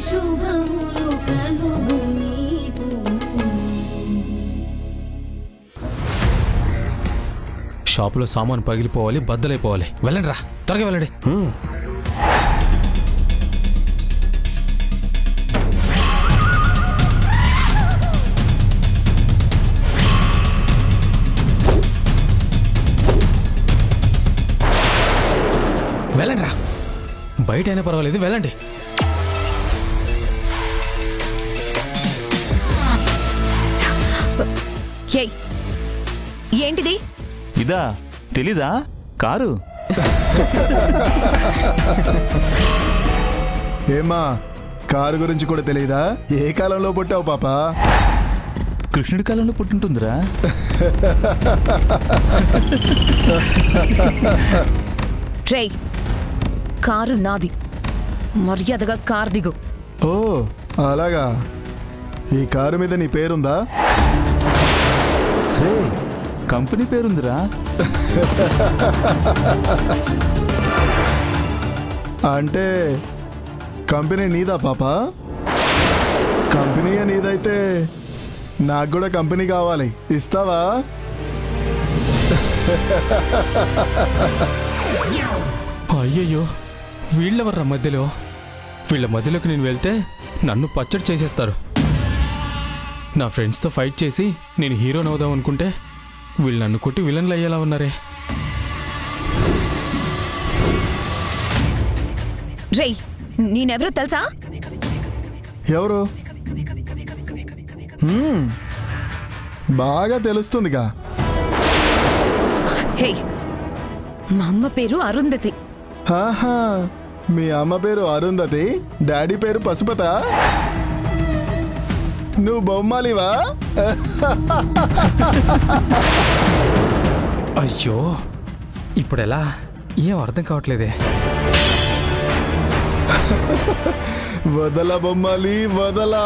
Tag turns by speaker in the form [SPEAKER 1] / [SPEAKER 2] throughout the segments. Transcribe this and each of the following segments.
[SPEAKER 1] శుభములు కలుగు నీకు.
[SPEAKER 2] షాపులో సామాను పగిలిపోవాలి, బద్దలైపోవాలి. వెళ్ళండి రా, త్వరగా వెళ్ళండి. వెళ్ళండి రా, బయట అయినా పర్వాలేదు, వెళ్ళండి.
[SPEAKER 3] ఏంటిది?
[SPEAKER 4] ఇదా తెలీదా? కారు.
[SPEAKER 5] ఏమా, కారు గురించి కూడా తెలియదా? ఏ కాలంలో పుట్టావు పాపా?
[SPEAKER 4] కృష్ణుడి కాలంలో పుట్టింటుందిరా.
[SPEAKER 3] రేయ్, కారు నాది, మర్యాదగా కారు దిగు.
[SPEAKER 5] ఓ అలాగా. ఈ కారు మీద నీ పేరుందా?
[SPEAKER 4] రే, కంపెనీ పేరుందిరా.
[SPEAKER 5] అంటే కంపెనీ నీదా పాపా? కంపెనీయే నీదైతే నాకు కూడా కంపెనీ కావాలి, ఇస్తావా?
[SPEAKER 2] అయ్యయ్యో, వీళ్ళెవర్రా మధ్యలో? వీళ్ళ మధ్యలోకి నేను వెళ్తే నన్ను పచ్చడి చేసేస్తారు. నా ఫ్రెండ్స్తో ఫైట్ చేసి నేను హీరోని అవుదాం అనుకుంటే వీళ్ళు నన్ను కొట్టి విలన్లు అయ్యేలా ఉన్నారే.
[SPEAKER 3] రేయ్, నేనెవరో తెలుసా?
[SPEAKER 5] ఎవరు? బాగా తెలుస్తుందిగా.
[SPEAKER 3] హే, మా అమ్మ పేరు అరుంధతి.
[SPEAKER 5] ఆహా, మీ అమ్మ పేరు అరుంధతి, డాడీ పేరు పశుపత. నువ్వు బొమ్మాలివా?
[SPEAKER 2] అయ్యో, ఇప్పుడెలా? ఏం అర్థం కావట్లేదే.
[SPEAKER 5] వదల బొమ్మాలి, వదలా.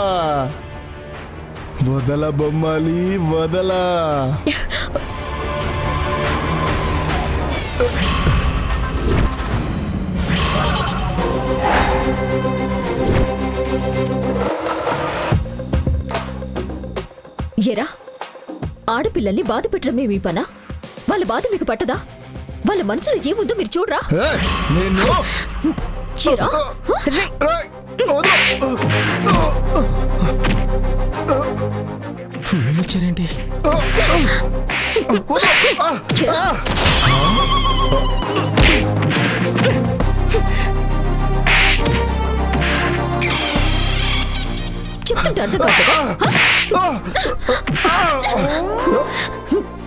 [SPEAKER 5] వదల బొమ్మాలి, వదలా.
[SPEAKER 6] ఎరా, ఆడపిల్లల్ని బాధ పెట్టడమే మీ పనా? వాళ్ళ బాధ మీకు పట్టదా? వాళ్ళ మనసులో ఏముందో మీరు చూడరా? ఎరా,
[SPEAKER 2] వీళ్ళొచ్చారేంటి?
[SPEAKER 6] చెప్తుంటే అర్థం కాదు.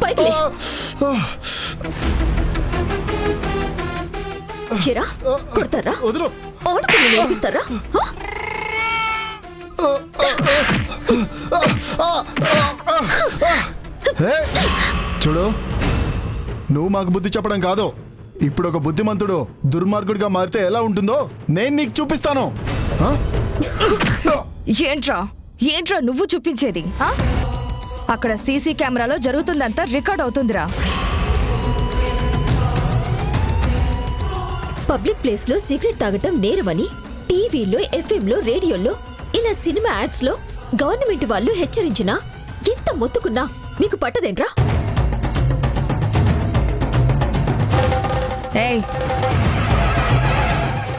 [SPEAKER 6] పైకి లే. ఎరా, కొడతారా? ఆడుకుని నేర్పిస్తారా?
[SPEAKER 5] చూడు, నువ్వు మాకు బుద్ధి చెప్పడం కాదు. ఇప్పుడు ఒక బుద్ధిమంతుడు దుర్మార్గుడిగా మారితే ఎలా ఉంటుందో నేను నీకు చూపిస్తాను.
[SPEAKER 7] ఏంట్రా ఏంట్రా నువ్వు చూపించేది? అక్కడ సీసీ కెమెరాలో జరుగుతుందంతా రికార్డ్ అవుతుందిరా.
[SPEAKER 6] పబ్లిక్ ప్లేస్ లో సిగరెట్ తాగటం నేరమని టీవీలో, ఎఫ్ఎంలో, రేడియోలో, ఇలా సినిమా యాడ్స్ లో గవర్నమెంట్ వాళ్ళు హెచ్చరించినా ఎంత మొత్తుకున్నా మీకు పట్టదేంట్రా?
[SPEAKER 7] ఏయ్,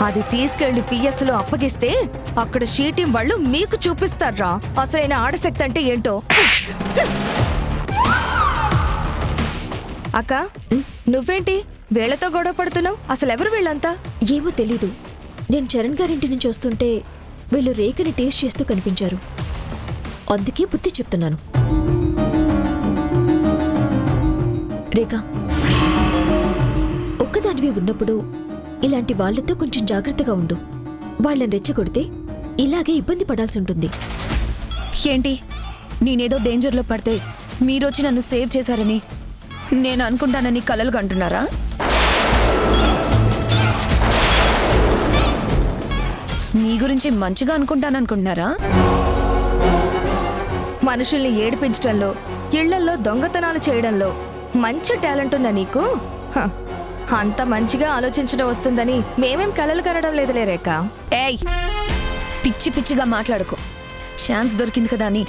[SPEAKER 7] అది తీసుకెళ్లి పిఎస్ లో అప్పగిస్తే అక్కడ షీటిం వాళ్ళు మీకు చూపిస్తారా అసలైన ఆడశక్తి అంటే ఏంటో. అక్క, నువ్వేంటి వీళ్లతో గొడవ పడుతున్నావు? అసలు ఎవరు వీళ్ళంతా?
[SPEAKER 6] ఏమో తెలీదు. నేను చరణ్ గారింటి నుంచి వస్తుంటే వీళ్ళు రేఖని టేస్ట్ చేస్తూ కనిపించారు. అందుకే బుద్ధి చెప్తున్నాను. రేఖ, ఒక్కదానివి ఉన్నప్పుడు ఇలాంటి వాళ్లతో కొంచెం జాగ్రత్తగా ఉండు. వాళ్ళని రెచ్చగొడితే ఇలాగే ఇబ్బంది పడాల్సి ఉంటుంది.
[SPEAKER 3] ఏంటి, నేనేదో డేంజర్లో పడితే మీరొచ్చి నన్ను సేవ్ చేశారని నేను అనుకుంటానని కలలు కంటున్నారా? మీ గురించి మంచిగా అనుకుంటాననుకుంటున్నారా?
[SPEAKER 7] మనుషుల్ని ఏడిపించడంలో, ఇళ్లల్లో దొంగతనాలు చేయడంలో మంచి టాలెంట్ ఉన్న నీకు అంత మంచిగా ఆలోచించడం వస్తుందని మేమేం కలలు కనడం లేదులే రేఖ.
[SPEAKER 3] ఏయ్, పిచ్చి పిచ్చిగా మాట్లాడుకో. ఛాన్స్ దొరికింది కదా అని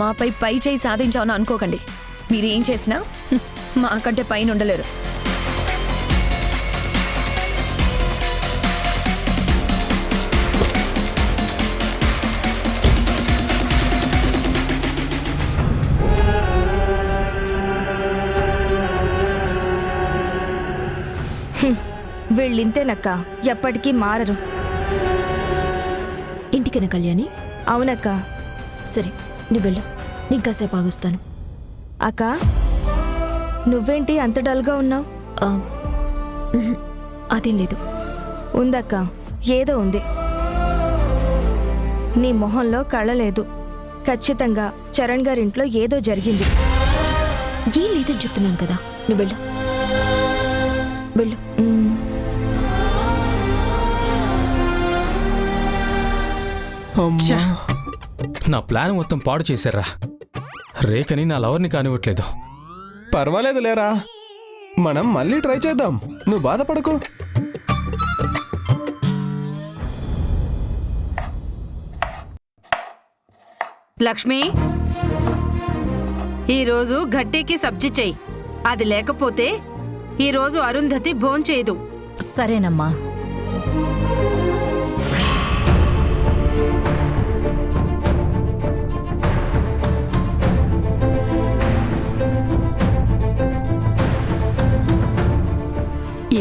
[SPEAKER 3] మాపై పై చేయి సాధించావని అనుకోకండి. మీరేం చేసినా మాకంటే పైన ఉండలేరు.
[SPEAKER 7] వీళ్ళింతేనక్క, ఎప్పటికీ మారరు.
[SPEAKER 6] ఇంటికైనా కళ్యాణి?
[SPEAKER 7] అవునక్క.
[SPEAKER 6] సరే నువ్వు వెళ్ళు, నేను కాసేపు ఆగుస్తాను.
[SPEAKER 7] అక్క, నువ్వేంటి అంత డల్గా ఉన్నావు?
[SPEAKER 6] అదేం లేదు.
[SPEAKER 7] ఉందక్క, ఏదో ఉంది. నీ మొహంలో కళ లేదు. ఖచ్చితంగా చరణ్ గారింట్లో ఏదో జరిగింది.
[SPEAKER 6] ఏం లేదని చెప్తున్నాను కదా, నువ్వు వెళ్ళు వెళ్ళు.
[SPEAKER 2] నా ప్లాన్ మొత్తం పాడు చేశారా. రేఖని నా లవర్ని కానివ్వట్లేదు.
[SPEAKER 8] పర్వాలేదు లేరా, మనం మళ్ళీ ట్రై చేద్దాం, నువ్వు బాధపడకు.
[SPEAKER 9] లక్ష్మి, ఈరోజు గట్టికి సబ్జీ చెయ్యి. అది లేకపోతే ఈరోజు అరుంధతి భోంచేయదు.
[SPEAKER 10] సరేనమ్మా.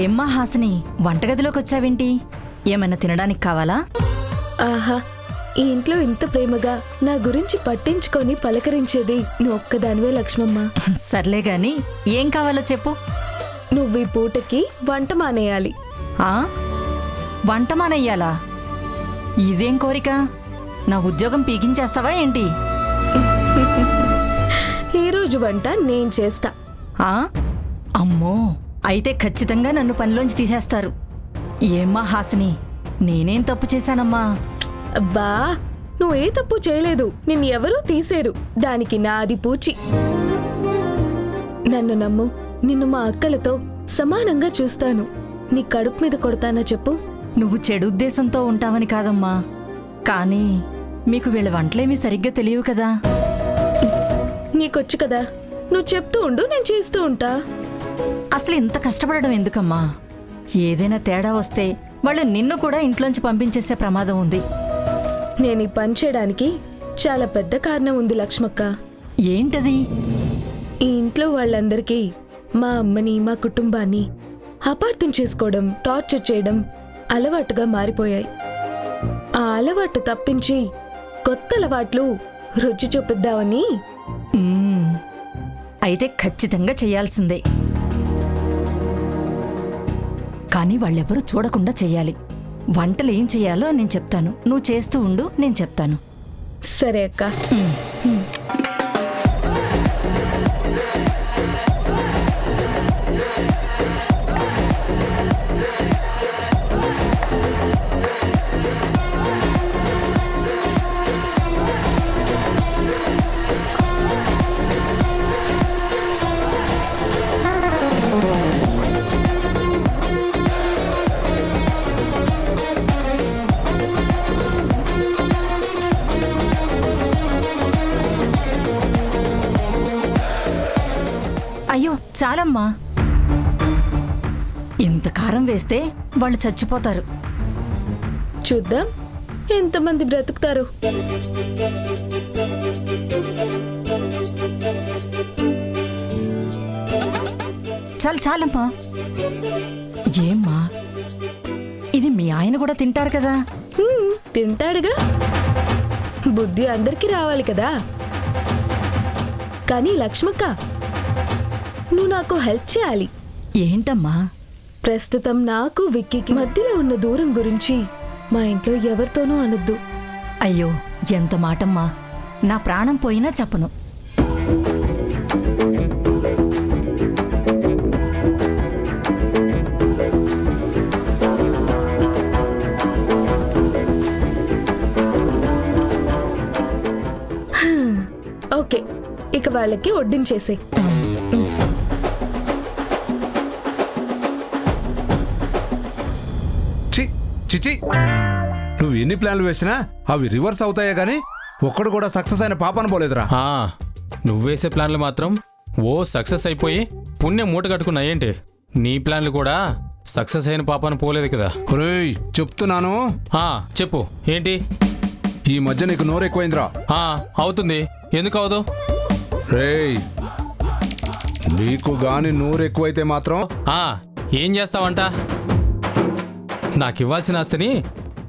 [SPEAKER 10] ఏమ్మా హాసిని, వంటగదిలోకి వచ్చావేంటి? ఏమన్నా తినడానికి కావాలా?
[SPEAKER 11] ఆహా, ఈ ఇంట్లో ఇంత ప్రేమగా నా గురించి పట్టించుకొని పలకరించేది నువ్వు ఒక్కదానివే లక్ష్మమ్మ.
[SPEAKER 10] సర్లే గాని ఏం కావాలో చెప్పు.
[SPEAKER 11] నువ్వు ఈ పూటకి వంట మానేయాలి.
[SPEAKER 10] ఆ? వంట మానయ్యాలా? ఇదేం కోరిక? నా ఉద్యోగం పీకించేస్తావా ఏంటి?
[SPEAKER 11] ఈరోజు వంట నేను చేస్తా.
[SPEAKER 10] ఆ? అమ్మో, అయితే ఖచ్చితంగా నన్ను పనిలోంచి తీసేస్తారు. ఏమ్మా హాసిని, నేనేం తప్పు చేశానమ్మా?
[SPEAKER 11] అబ్బా, నువ్వు ఏ తప్పు చేయలేదు, నిన్ను ఎవరూ తీసేరు. దానికి నాది పూచి. నన్ను నమ్ము, నిన్ను మా అక్కలతో సమానంగా చూస్తాను. నీ కడుపు మీద కొడతానా చెప్పు?
[SPEAKER 10] నువ్వు చెడు ఉద్దేశంతో ఉంటావని కాదమ్మా, కానీ మీకు వీళ్ళ వంటలేమీ సరిగ్గా తెలియవు కదా.
[SPEAKER 11] నీకొచ్చు కదా, నువ్వు చెప్తూ ఉండు, నేను చేస్తూ ఉంటా.
[SPEAKER 10] అసలు ఇంత కష్టపడడం ఎందుకమ్మా? ఏదైనా తేడా వస్తే వాళ్ళు నిన్ను కూడా ఇంట్లోంచి పంపించేసే ప్రమాదం ఉంది.
[SPEAKER 11] నేను ఈ పని చేయడానికి చాలా పెద్ద కారణం ఉంది లక్ష్మక్క.
[SPEAKER 10] ఏంటది?
[SPEAKER 11] ఈ ఇంట్లో వాళ్ళందరికీ మా అమ్మని, మా కుటుంబాన్ని అపార్థం చేసుకోవడం, టార్చర్ చేయడం అలవాటుగా మారిపోయాయి. ఆ అలవాటు తప్పించి కొత్త అలవాట్లు రుచి చూపిద్దామని.
[SPEAKER 10] అయితే ఖచ్చితంగా చేయాల్సిందే. కానీ వాళ్ళెవరూ చూడకుండా చెయ్యాలి. వంటలు ఏం చెయ్యాలో నేను చెప్తాను, నువ్వు చేస్తూ ఉండు, నేను చెప్తాను.
[SPEAKER 11] సరే అక్క.
[SPEAKER 10] అయ్యో చాలమ్మా, ఇంత కారం వేస్తే వాళ్ళు చచ్చిపోతారు.
[SPEAKER 11] చూద్దాం ఎంతమంది బ్రతుకుతారు.
[SPEAKER 10] చాలమ్మా. ఏమ్మా, ఇది మీ ఆయన కూడా తింటారు కదా?
[SPEAKER 11] తింటాడుగా, బుద్ధి అందరికీ రావాలి కదా. కానీ లక్ష్మక్క, నువ్వు నాకు హెల్ప్ చేయాలి.
[SPEAKER 10] ఏంటమ్మా?
[SPEAKER 11] ప్రస్తుతం నాకు విక్కీకి మధ్యలో ఉన్న దూరం గురించి మా ఇంట్లో ఎవరితోనూ అనొద్దు.
[SPEAKER 10] అయ్యో, ఎంత మాటమ్మా, నా ప్రాణం పోయినా చెప్పను.
[SPEAKER 11] ఓకే, ఇక వాళ్ళకి వడ్డించేసే.
[SPEAKER 8] చిచి,
[SPEAKER 12] నువ్వు ఎన్ని ప్లాన్లు వేసినా అవి రివర్స్ అవుతాయే గానీ ఒక్కడు కూడా సక్సెస్ అయిన పాపన పోలేదురా.
[SPEAKER 2] నువ్వేసే ప్లాన్లు మాత్రం ఓ సక్సెస్ అయిపోయి పుణ్యం మూట కట్టుకున్నాయేంటి? నీ ప్లాన్లు కూడా సక్సెస్ అయిన పాపన పోలేదు కదా.
[SPEAKER 12] ఒరేయ్ చెప్తున్నాను.
[SPEAKER 2] చెప్పు ఏంటి?
[SPEAKER 12] ఈ మధ్య నీకు నోరు ఎక్కువైందిరా.
[SPEAKER 2] అవుతుంది, ఎందుకు అవదు?
[SPEAKER 12] రేయ్ నీకు గాని నోరు ఎక్కువైతే మాత్రం
[SPEAKER 2] ఏం చేస్తావంట? నాకు ఇవ్వాల్సిన ఆస్తిని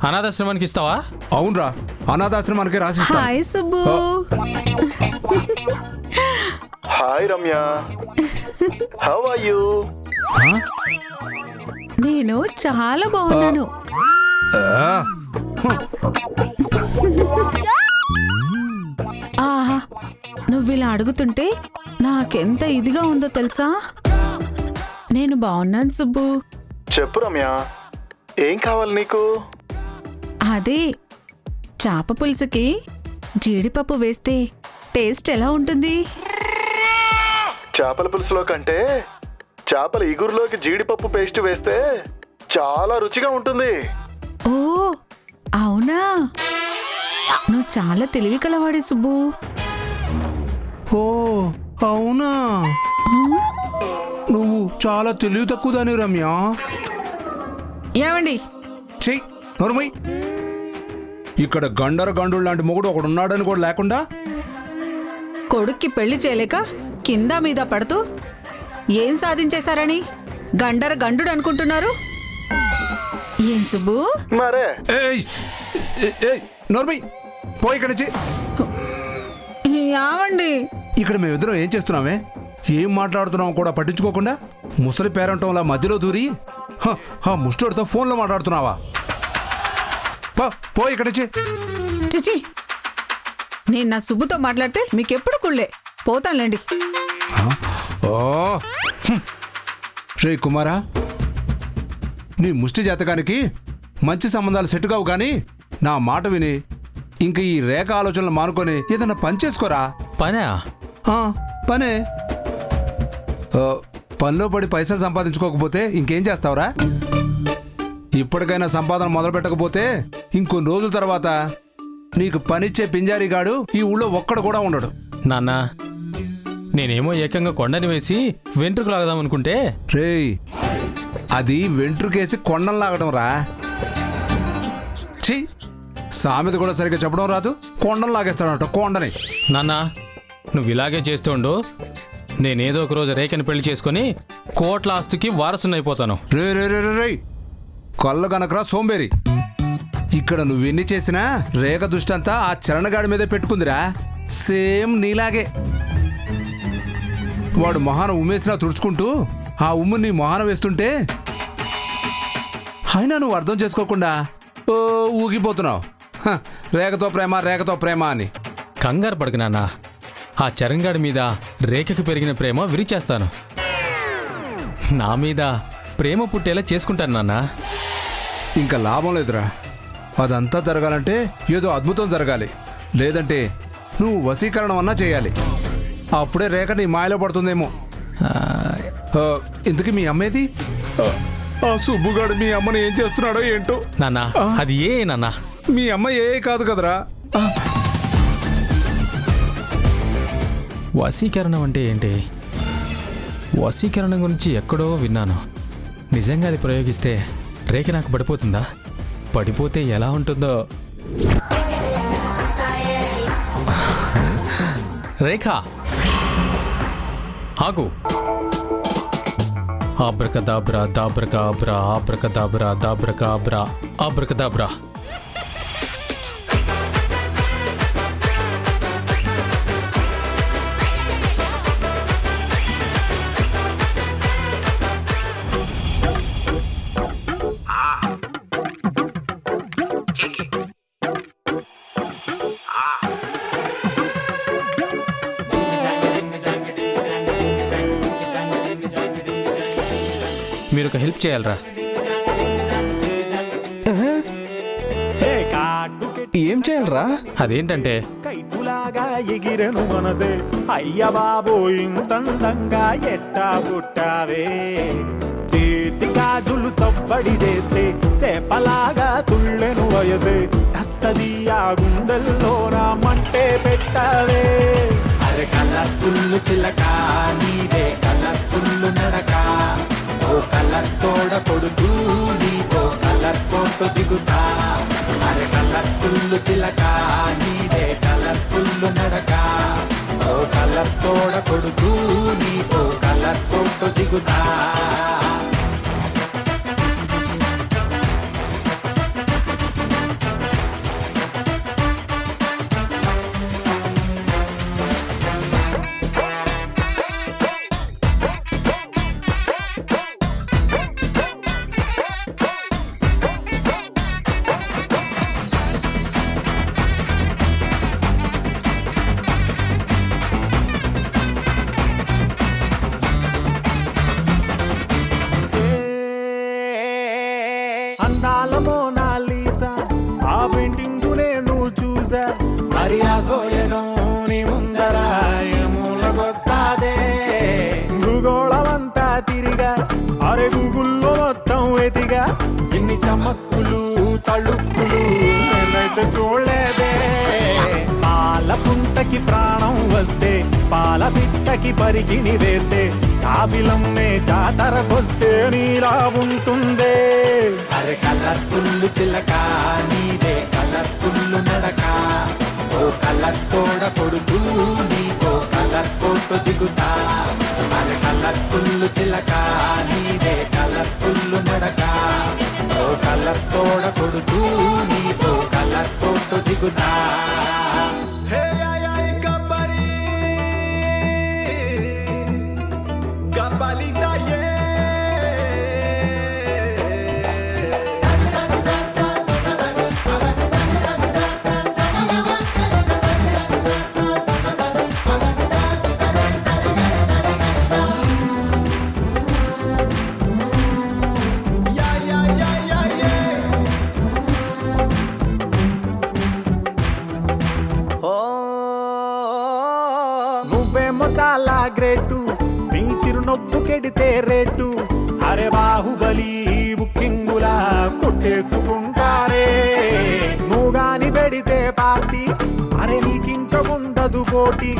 [SPEAKER 2] అనాథాశ్రమానికి ఇస్తావా?
[SPEAKER 12] అవునరా, అనాథాశ్రమానికి రాసిస్తా.
[SPEAKER 10] Hi Subbu.
[SPEAKER 5] Hi Ramya, how are you?
[SPEAKER 10] నేను చాలా బాగున్నాను. ఆహా, నువ్వు ఇలా అడుగుతుంటే నాకెంత ఇదిగా ఉందో తెలుసా? నేను బాగున్నాను సుబ్బు.
[SPEAKER 5] చెప్పు రమ్య, ఏం కావాలి నీకు?
[SPEAKER 10] అదే చేప పులుసుకి జీడిపప్పు వేస్తే టేస్ట్ ఎలా ఉంటుంది?
[SPEAKER 5] చేపల పులుసులో కంటే చేపల ఇగురులోకి జీడిపప్పు పేస్ట్ వేస్తే చాలా రుచిగా ఉంటుంది.
[SPEAKER 10] ఓ అవునా, నువ్వు చాలా తెలివి కలవాడి సుబ్బు.
[SPEAKER 12] ఓ అవునా, నువ్వు చాలా తెలివి తక్కువదాని రమ్య.
[SPEAKER 10] ఏమండి?
[SPEAKER 12] చెయ్యి నోర్మయ్. ఇక్కడ గండు లాంటి మొగుడు ఒకడున్నాడని కూడా లేకుండా
[SPEAKER 10] కొడుక్కి పెళ్లి చేయలేక కింద మీద పడుతూ ఏం సాధించేశారని గండు అనుకుంటున్నారు? ఏం సుబ్బు?
[SPEAKER 5] మరే
[SPEAKER 12] నోర్మయ్ పోయి ఇక్కడ నుంచి.
[SPEAKER 10] యావండి,
[SPEAKER 12] ఇక్కడ మేమిద్దరం ఏం చేస్తున్నామే, ఏం మాట్లాడుతున్నాం కూడా పట్టించుకోకుండా ముసలి పేరంటంలా మధ్యలో దూరి ముస్టోడితో ఫోన్లో మాట్లాడుతున్నావా? పోయి ఇక్కడ నుంచి.
[SPEAKER 10] చిచి, నేను నా సుబ్బుతో మాట్లాడితే మీకెప్పుడు కుళ్ళే. పోతానులేండి.
[SPEAKER 12] రే కుమారా, నీ ముష్టి జాతకానికి మంచి సంబంధాలు సెట్ కావు కానీ నా మాట విని ఇంక ఈ రేఖ ఆలోచనలు మానుకొని ఏదన్నా పని చేసుకోరా.
[SPEAKER 2] పనే?
[SPEAKER 12] పనే. పనిలో పడి పైసలు సంపాదించుకోకపోతే ఇంకేం చేస్తావురా? ఇప్పటికైనా సంపాదన మొదలు పెట్టకపోతే ఇంకొన్ని రోజుల తర్వాత నీకు పనిచ్చే పింజారిగాడు ఈ ఊళ్ళో ఒక్కడు కూడా ఉండడు.
[SPEAKER 2] నాన్న, నేనేమో ఏకంగా కొండని వేసి వెంట్రుకు లాగదాం అనుకుంటే.
[SPEAKER 12] రేయ్, అది వెంట్రుకేసి కొండను లాగడం రా. ఛీ, సామెత కూడా సరిగ్గా చెప్పడం రాదు, కొండను లాగేస్తాడంట కొండని.
[SPEAKER 2] నాన్న, నువ్వు ఇలాగే చేస్తుండు, నేనేదో ఒక రోజు రేఖని పెళ్లి చేసుకుని కోట్ల ఆస్తికి వారసునైపోతాను.
[SPEAKER 12] రే రే రే రే రే కళ్ళు గనకరా సోంబేరి. ఇక్కడ నువ్వెన్ని చేసినా రేఖ దుష్టంతా ఆ చరణగాడి మీదే పెట్టుకుందిరా. సేమ్ నీలాగే. వాడు మొహాన ఉమ్మేసినా తుడుచుకుంటూ ఆ ఉమ్ము నీ మొహాన వేస్తుంటే అయినా నువ్వు అర్థం చేసుకోకుండా ఊగిపోతున్నావు. రేఖతో ప్రేమ అని.
[SPEAKER 2] కంగారు పడకు నాన్న, ఆ చరణ్గాడి మీద రేఖకు పెరిగిన ప్రేమ విరిచేస్తాను. నా మీద ప్రేమ పుట్టేలా చేసుకుంటాను నాన్న.
[SPEAKER 12] ఇంకా లాభం లేదురా. అదంతా జరగాలంటే ఏదో అద్భుతం జరగాలి, లేదంటే నువ్వు వశీకరణం అన్నా చేయాలి. అప్పుడే రేఖ నీ మాయలో పడుతుందేమో. ఇంతకీ మీ అమ్మేది? ఆ సుబ్బుగాడు మీ అమ్మని ఏం చేస్తున్నాడో ఏంటో.
[SPEAKER 2] నాన్న, అది ఏ నాన్న?
[SPEAKER 12] మీ అమ్మ ఏ కాదు కదరా.
[SPEAKER 2] వశీకరణం అంటే ఏంటి? వశీకరణం గురించి ఎక్కడో విన్నాను. నిజంగా అది ప్రయోగిస్తే రేఖ నాకు పడిపోతుందా? పడిపోతే ఎలా ఉంటుందో. రేఖ ఆగు. ఆబ్రకదాబ్రా దాబ్రకాబ్రా ఆబ్రకదాబ్రా దాబ్రకాబ్రా ఆబ్రకదాబ్రా. మీరు ఒక హెల్ప్ చేయాలరా.
[SPEAKER 8] ఏం చేయాలరా?
[SPEAKER 2] అదేంటంటే
[SPEAKER 13] కైటులాగా ఎగిరెను మనసే, అయ్య బాబో ఇంతందంగా ఎట్టా పుట్టావే. చేతి గాజులు సవ్వడి చేస్తే చేపలాగా తుళ్ళెను వయసు. వయసే తస్సదియా గుండెల్లో నా మంటే పెట్టవే అరే కలర్ఫుల్ చిలక నీదే కలర్ఫుల్ నడక ఓ కలర్ సోడ కొడుతూ నీతో కలర్ ఫోటో దిగుతా అరే కలర్ఫుల్ చిలక నీదే కలర్ఫుల్ నడక ఓ కలర్ సోడ కొడుతూ నీతో కలర్ ఫోటో దిగుతా అందాల మోనాలీసా ఆ పెయింటింగ్ నేను చూసా మరి ఆ సోయడం నీ ముందర మూలకొస్తాదే భూగోళమంతా తిరిగా అరే గూగుల్లో మొత్తం ఎతిగా ఇన్ని చమక్కులు తళుక్కులు నేనైతే చూడలేదే పాల పుంటకి ప్రాణం వస్తే పాల బిట్టకి పరికిణి వేస్తే చాబిలమ్మే జాతరకొస్తే నీలా ఉంటుందే అరే కలర్ఫుల్ చిలక నీదే కలర్ఫుల్ నడక ఓ కలర్ సోడ కొడుతూ నీతో కలర్ ఫోటో దిగుతా అరే కలర్ఫుల్ చిలక నీదే కలర్ఫుల్ నడక ఓ కలర్ సోడ కొడుతూ నీతో కలర్ ఫోటో దిగుతా నువ్వేమో చాలా గ్రేటు నీ చిరునొప్పు కెడితే రేటు అరే బాహుబలి బుకింగులా కొట్టేసుకుంటారే నువ్వు గాని పెడితే పార్టీ అరే నీకింక ఉండదు పోటీ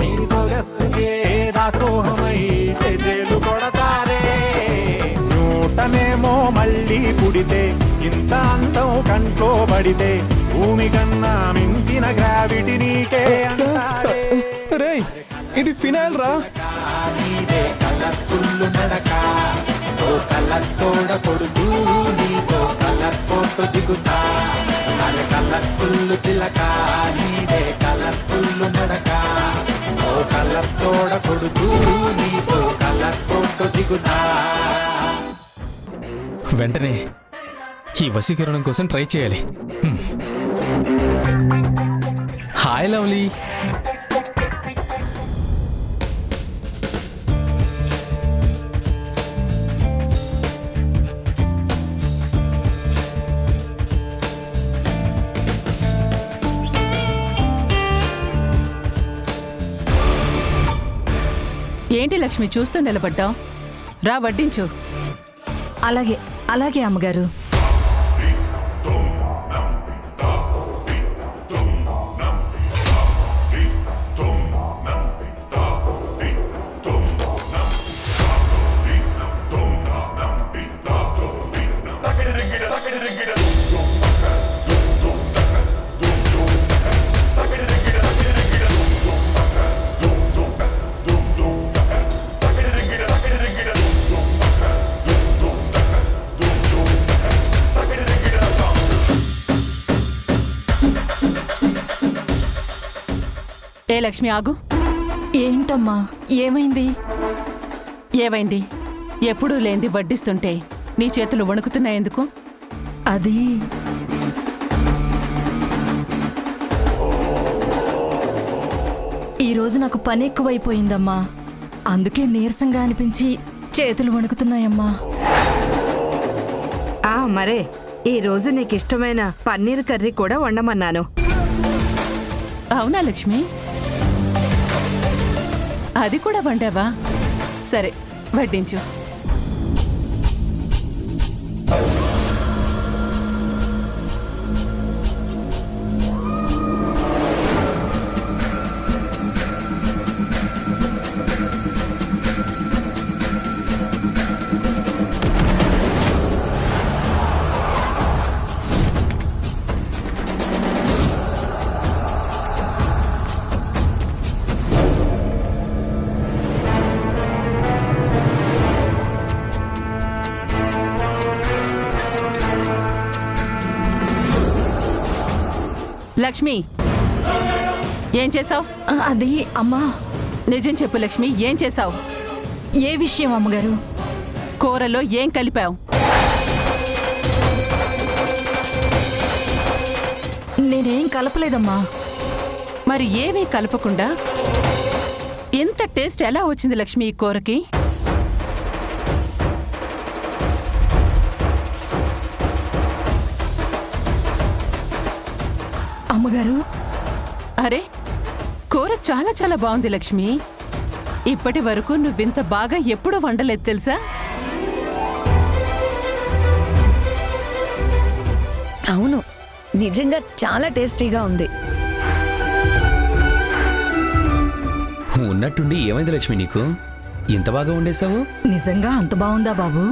[SPEAKER 13] నీ సొగస్సుకే దాసోహమై చేజేలు కొడతారే నూటనేమో మళ్ళీ పుడితే ఇంత అందం కంట్లో పడితే భూమి కన్నా మించిన గ్రావిటీ నీకే అంటారే
[SPEAKER 8] రేయ్ ఇది ఫినాయిల్ రా
[SPEAKER 13] నీదే కలర్ఫుల్ నడక ఓ కలర్ సోడ కొడుతూ నీతో కలర్ ఫోటో దిగుతా అరే కలర్ఫుల్ చిలక నీదే కలర్ఫుల్ నడక ఓ కలర్ సోడ కొడుతూ నీతో కలర్ ఫోటో దిగుతా
[SPEAKER 2] వెంటనే ఈ వశీకరణం కోసం ట్రై చేయాలి. Hi lovely.
[SPEAKER 10] ఏంటి లక్ష్మి చూస్తూ నిలబడ్డావు? రా వడ్డించు. అలాగే అలాగే అమ్మగారు. ఏ లక్ష్మి ఆగు. ఏంటమ్మా ఏమైంది? ఏమైంది? ఎప్పుడూ లేంది వడ్డిస్తుంటే నీ చేతులు వణుకుతున్నాయెందుకు? అది ఈరోజు నాకు పని ఎక్కువైపోయిందమ్మా, అందుకే నీరసంగా అనిపించి చేతులు వణుకుతున్నాయమ్మా.
[SPEAKER 9] మరే ఈరోజు నీకిష్టమైన పన్నీర్ కర్రీ కూడా వండమన్నాను.
[SPEAKER 10] అవునా లక్ష్మి? అది కూడా వండావా? సరే వడ్డించు.
[SPEAKER 14] లక్ష్మి ఏం చేసావు?
[SPEAKER 10] అది అమ్మా.
[SPEAKER 14] నిజం చెప్పు లక్ష్మి, ఏం చేసావు?
[SPEAKER 10] ఏ విషయం అమ్మగారు?
[SPEAKER 14] కూరలో ఏం కలిపావు?
[SPEAKER 10] నేనేం కలపలేదమ్మా.
[SPEAKER 14] మరి ఏమీ కలపకుండా ఇంత టేస్ట్ ఎలా వచ్చింది లక్ష్మి ఈ కూరకి?
[SPEAKER 10] అమ్మగారు,
[SPEAKER 14] అరే కూర చాలా చాలా బాగుంది లక్ష్మి. ఇప్పటి వరకు నువ్వింత బాగా ఎప్పుడూ వండలేదు తెలుసా?
[SPEAKER 3] అవును, నిజంగా చాలా టేస్టీగా ఉంది.
[SPEAKER 15] ఉన్నట్టుండి ఏమైంది లక్ష్మి నీకు? ఇంత బాగా వండేశావు?
[SPEAKER 10] నిజంగా అంత బాగుందా బాబు?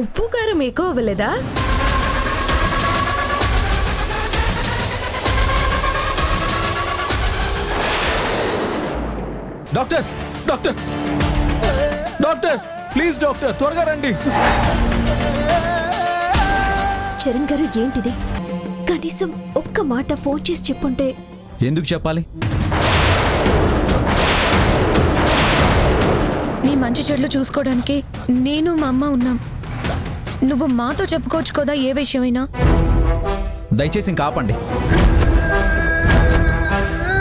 [SPEAKER 11] ఉప్పు కారం ఎక్కువ అవ్వలేదా?
[SPEAKER 8] Doctor doctor doctor please doctor, త్వరగా రండి.
[SPEAKER 6] చరణ్ గారు ఏంటిది? కనీసం ఒక్క మాట ఫోన్ చేసి చెప్పుంటే.
[SPEAKER 15] ఎందుకు చెప్పాలి?
[SPEAKER 3] నీ మంచి చెడ్లు చూసుకోవడానికి నేను మా అమ్మ ఉన్నాం. నువ్వు మాతో చెప్పుకోవచ్చు కదా ఏ విషయమైనా.
[SPEAKER 15] దయచేసి ఇంకా ఆపండి.